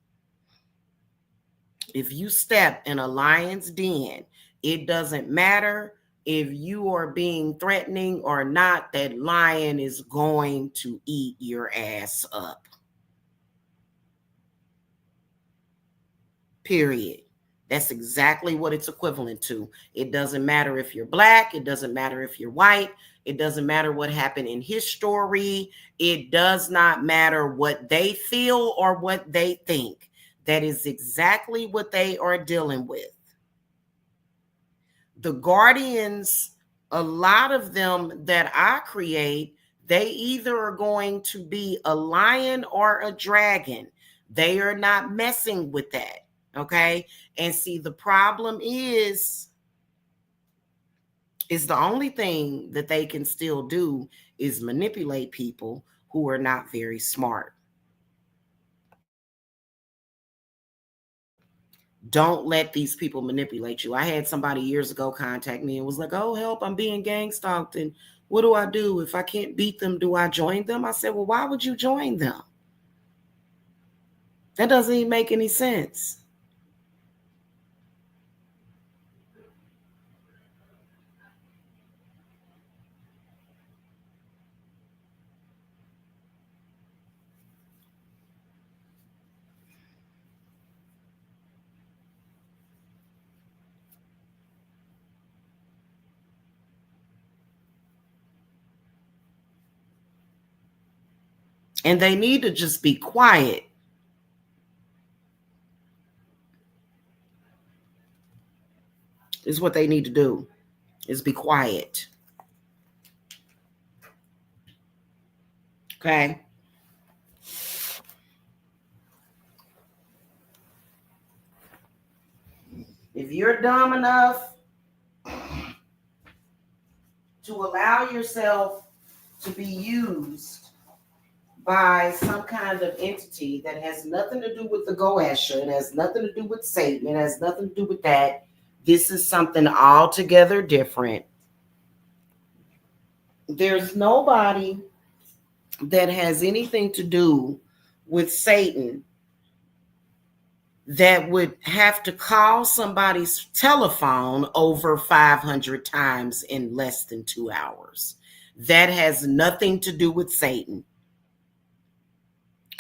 if you step in a lion's den, it doesn't matter if you are being threatening or not, that lion is going to eat your ass up. Period. That's exactly what it's equivalent to. It doesn't matter if you're black. It doesn't matter if you're white. It doesn't matter what happened in history. It does not matter what they feel or what they think. That is exactly what they are dealing with. The guardians, a lot of them that I create, they either are going to be a lion or a dragon. They are not messing with that. Okay. And see, the problem is the only thing that they can still do is manipulate people who are not very smart. Don't let these people manipulate you. I had somebody years ago contact me and was like, oh, help, I'm being gang stalked. And what do I do? If I can't beat them, do I join them? I said, well, why would you join them? That doesn't even make any sense. And they need to just be quiet. Is what they need to do, is be quiet. Okay. If you're dumb enough to allow yourself to be used by some kind of entity that has nothing to do with the Goesha, it has nothing to do with Satan, it has nothing to do with that. This is something altogether different. There's nobody that has anything to do with Satan that would have to call somebody's telephone over 500 times in less than 2 hours. That has nothing to do with Satan.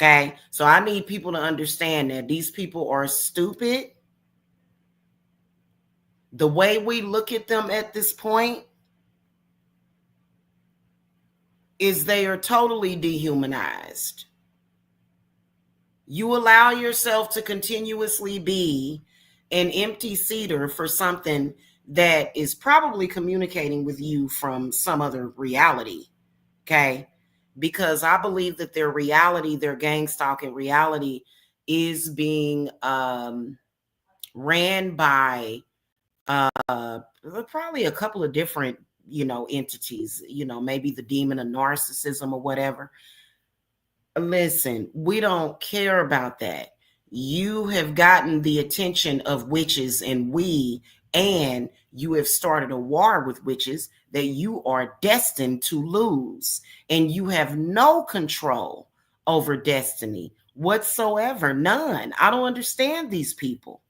Okay. So I need people to understand that these people are stupid. The way we look at them at this point is they are totally dehumanized. You allow yourself to continuously be an empty seater for something that is probably communicating with you from some other reality. Okay. Because I believe that their reality, their gang stalking reality, is being ran by probably a couple of different, entities, maybe the demon of narcissism or whatever. Listen, we don't care about that. You have gotten the attention of witches and you have started a war with witches that you are destined to lose. And you have no control over destiny whatsoever. None. I don't understand these people.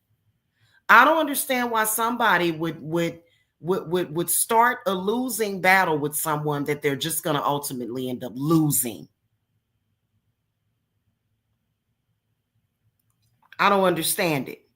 I don't understand why somebody would start a losing battle with someone that they're just going to ultimately end up losing. I don't understand it.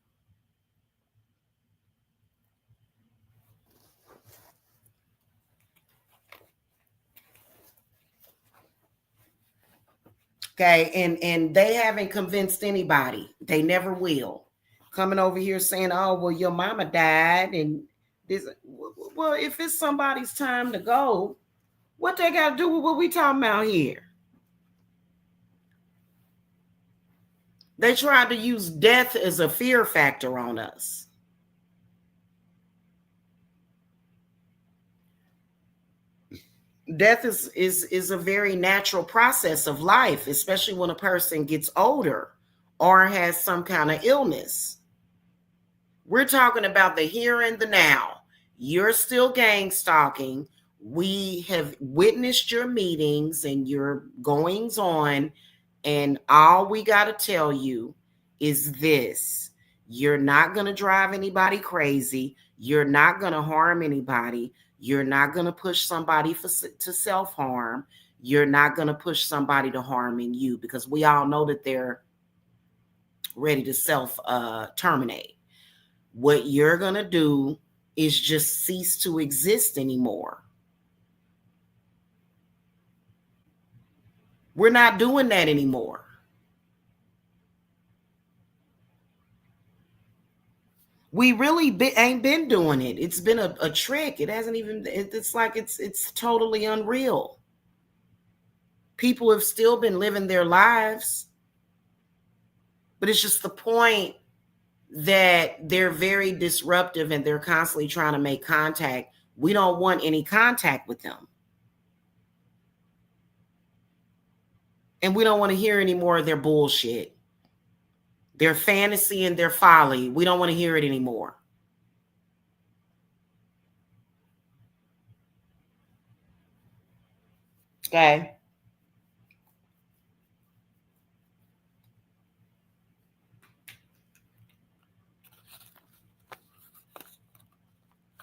Okay, and they haven't convinced anybody. They never will. Coming over here saying, "Oh, well, your mama died," and this. Well, if it's somebody's time to go, what they got to do with what we talking about here? They tried to use death as a fear factor on us. Death is a very natural process of life, especially when a person gets older or has some kind of illness. We're talking about the here and the now. You're still gang stalking. We have witnessed your meetings and your goings on, and all we got to tell you is this: you're not going to drive anybody crazy. You're not going to harm anybody. You're not going to push somebody to self-harm. You're not going to push somebody to harming you, because we all know that they're ready to self-terminate. What you're going to do is just cease to exist anymore. We're not doing that anymore. We really ain't been doing it. It's been a trick. It hasn't even, it's like it's totally unreal. People have still been living their lives, but it's just the point that they're very disruptive and they're constantly trying to make contact. We don't want any contact with them. And we don't want to hear any more of their bullshit, their fantasy and their folly. We don't want to hear it anymore. Okay.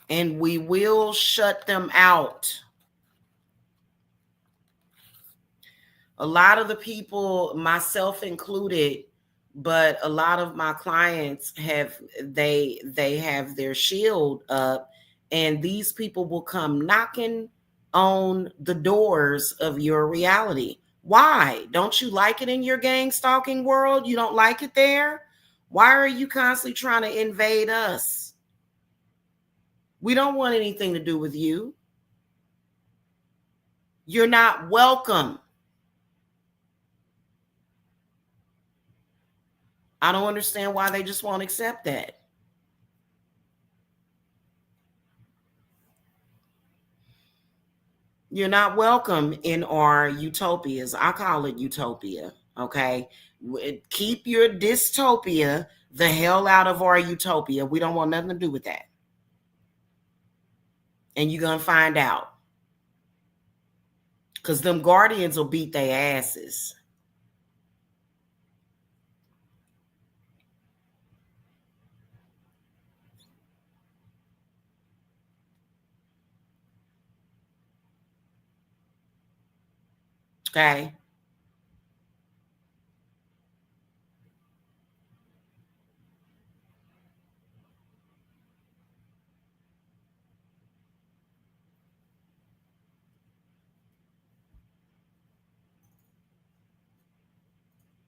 And we will shut them out. A lot of the people, myself included, but a lot of my clients they have their shield up, and these people will come knocking on the doors of your reality. Why? Don't you like it in your gang stalking world? You don't like it there? Why are you constantly trying to invade us? We don't want anything to do with you. You're not welcome. I don't understand why they just won't accept that. You're not welcome in our utopias. I call it utopia. Okay. Keep your dystopia the hell out of our utopia. We don't want nothing to do with that. And you're going to find out. Because them guardians will beat their asses. Okay.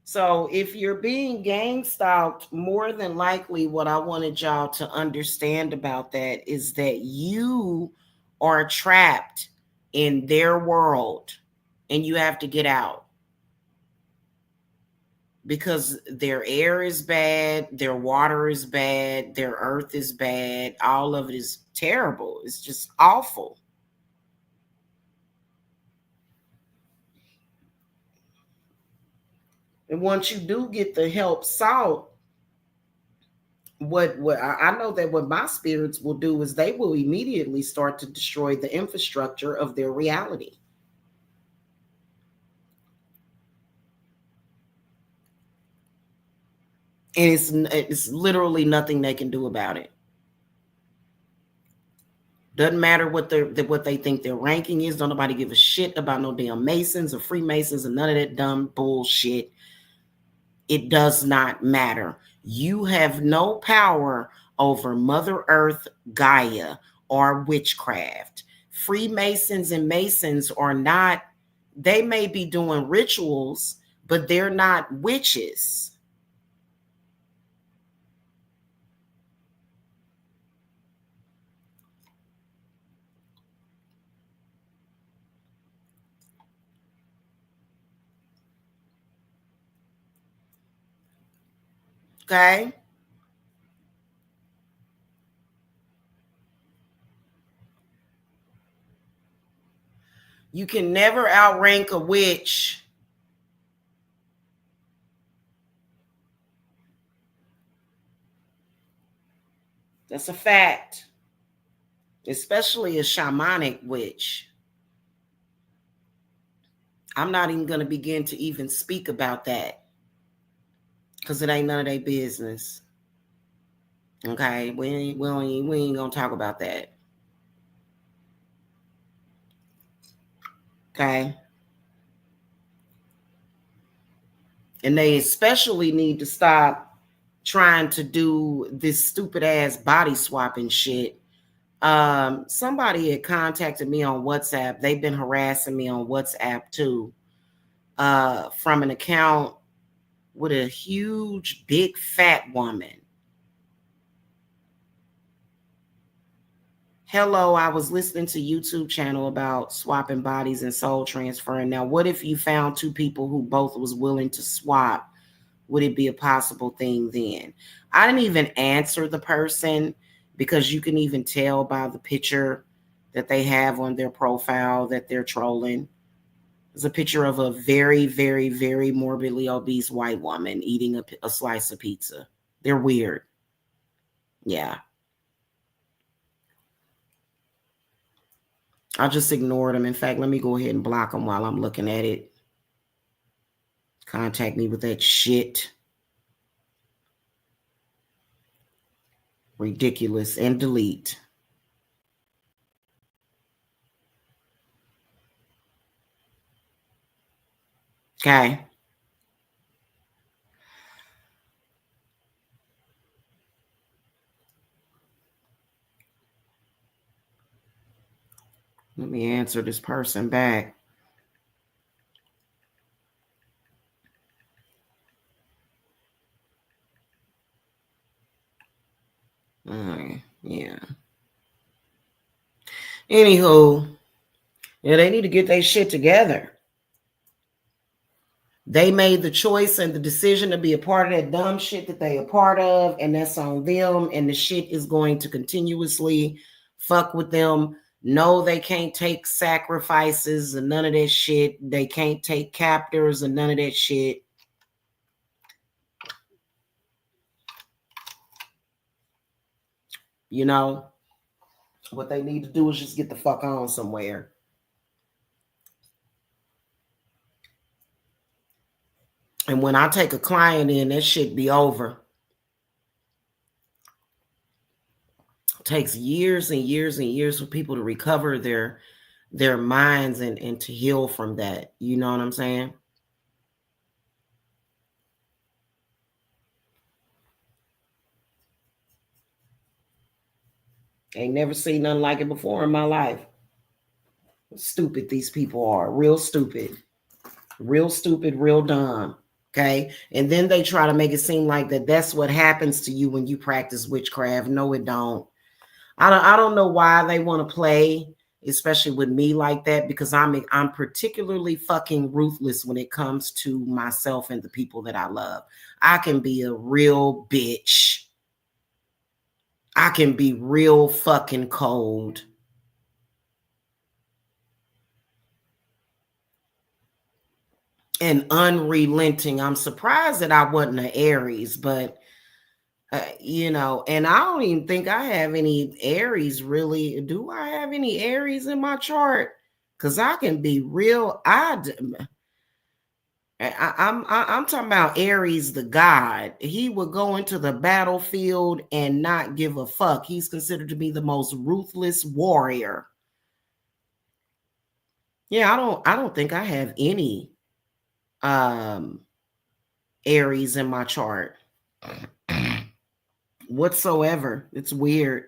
So if you're being gang stalked, more than likely what I wanted y'all to understand about that is that you are trapped in their world and you have to get out because their air is bad, their water is bad, their earth is bad. All of it is terrible. It's just awful. And once you do get the help sought, what I know that what my spirits will do is they will immediately start to destroy the infrastructure of their reality. And it's literally nothing they can do about it. Doesn't matter what they think their ranking is. Don't nobody give a shit about no damn Masons or Freemasons and none of that dumb bullshit. It does not matter. You have no power over Mother Earth, Gaia, or witchcraft. Freemasons and Masons are not, they may be doing rituals, but they're not witches. Okay? You can never outrank a witch. That's a fact. Especially a shamanic witch. I'm not even going to begin to even speak about that because it ain't none of their business. Okay, we ain't gonna talk about that. Okay, and they especially need to stop trying to do this stupid ass body swapping shit. Somebody had contacted me on WhatsApp. They've been harassing me on WhatsApp too, from an account with a huge, big, fat woman. Hello, I was listening to YouTube channel about swapping bodies and soul transferring. Now, what if you found two people who both was willing to swap? Would it be a possible thing then? I didn't even answer the person because you can even tell by the picture that they have on their profile that they're trolling. It's a picture of a very, very, very morbidly obese white woman eating a slice of pizza. They're weird. Yeah. I just ignored them. In fact, let me go ahead and block them while I'm looking at it. Contact me with that shit. Ridiculous. And delete. Okay. Let me answer this person back. Yeah. Anywho, yeah, they need to get their shit together. They made the choice and the decision to be a part of that dumb shit that they a part of, and that's on them. And the shit is going to continuously fuck with them. No, they can't take sacrifices and none of that shit. They can't take captors and none of that shit. You know, what they need to do is just get the fuck on somewhere. And when I take a client in, that shit be over. It takes years and years and years for people to recover their minds and to heal from that. You know what I'm saying? Ain't never seen nothing like it before in my life. Stupid these people are. Real stupid. Real stupid, real dumb. Okay. And then they try to make it seem like that's what happens to you when you practice witchcraft. No, it don't. I don't know why they want to play, especially with me like that, because I'm particularly fucking ruthless when it comes to myself and the people that I love. I can be a real bitch. I can be real fucking cold. And unrelenting. I'm surprised that I wasn't an Aries, but and I don't even think I have any Aries really. Do I have any Aries in my chart? Because I can be real. I'm talking about Aries, the god. He would go into the battlefield and not give a fuck. He's considered to be the most ruthless warrior. Yeah, I don't think I have any um Aries in my chart whatsoever. It's weird.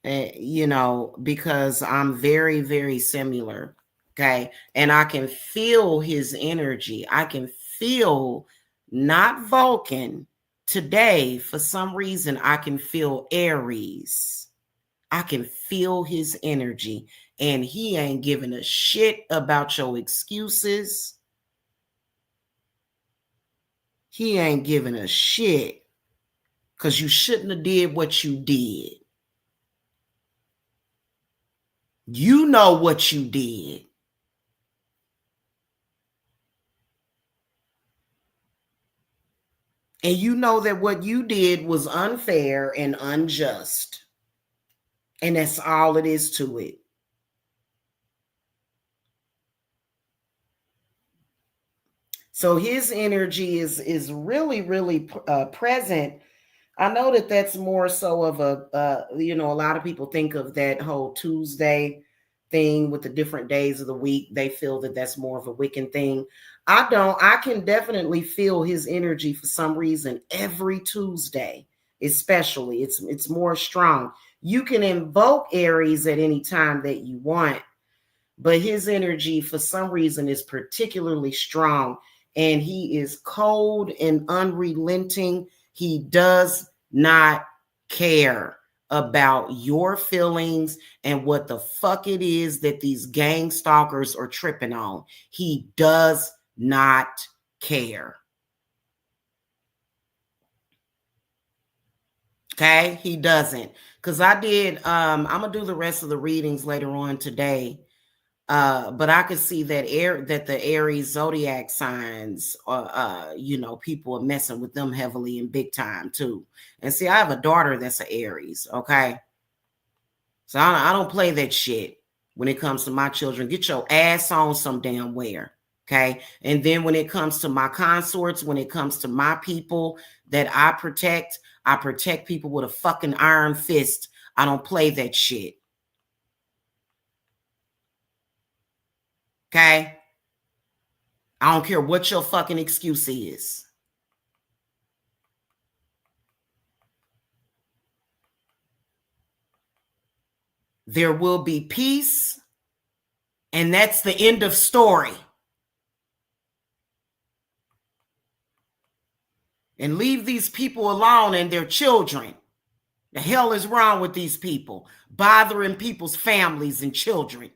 Because I'm very, very similar. Okay. And I can feel his energy. I can feel not Vulcan today. For some reason, I can feel Aries. I can feel his energy. And he ain't giving a shit about your excuses. He ain't giving a shit because you shouldn't have did what you did. You know what you did. And you know that what you did was unfair and unjust. And that's all it is to it. So his energy is really, really present. I know that that's more so of a lot of people think of that whole Tuesday thing with the different days of the week. They feel that that's more of a Wiccan thing. I don't. I can definitely feel his energy for some reason every Tuesday, especially. It's more strong. You can invoke Aries at any time that you want, but his energy for some reason is particularly strong, and he is cold and unrelenting. He does not care about your feelings and what the fuck it is that these gang stalkers are tripping on. He does not care. Okay, he doesn't. Because I'm gonna do the rest of the readings later on today. But I could see that the Aries zodiac signs are, people are messing with them heavily and big time too. And see, I have a daughter that's an Aries, okay? So I don't play that shit when it comes to my children. Get your ass on some damn where, okay? And then when it comes to my consorts, when it comes to my people that I protect people with a fucking iron fist. I don't play that shit, okay? I don't care what your fucking excuse is. There will be peace, and that's the end of story. And leave these people alone and their children. The hell is wrong with these people? Bothering people's families and children.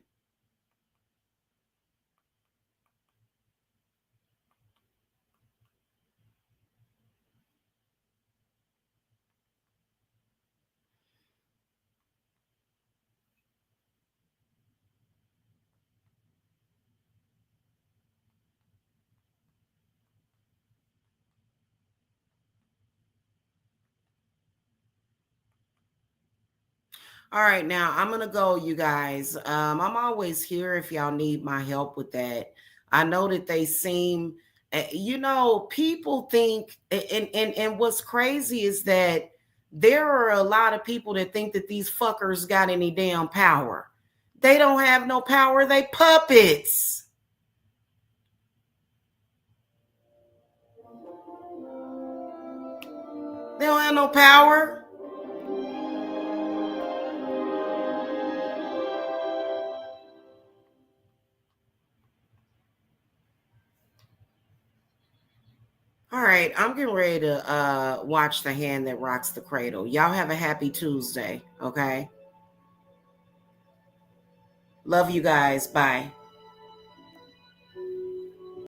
All right, now I'm gonna go, you guys. I'm always here if y'all need my help with that. I know that they seem, people think, and what's crazy is that there are a lot of people that think that these fuckers got any damn power. They don't have no power. They puppets. They don't have no power. All right, I'm getting ready to watch The Hand That Rocks the Cradle. Y'all have a happy Tuesday, okay? Love you guys. Bye.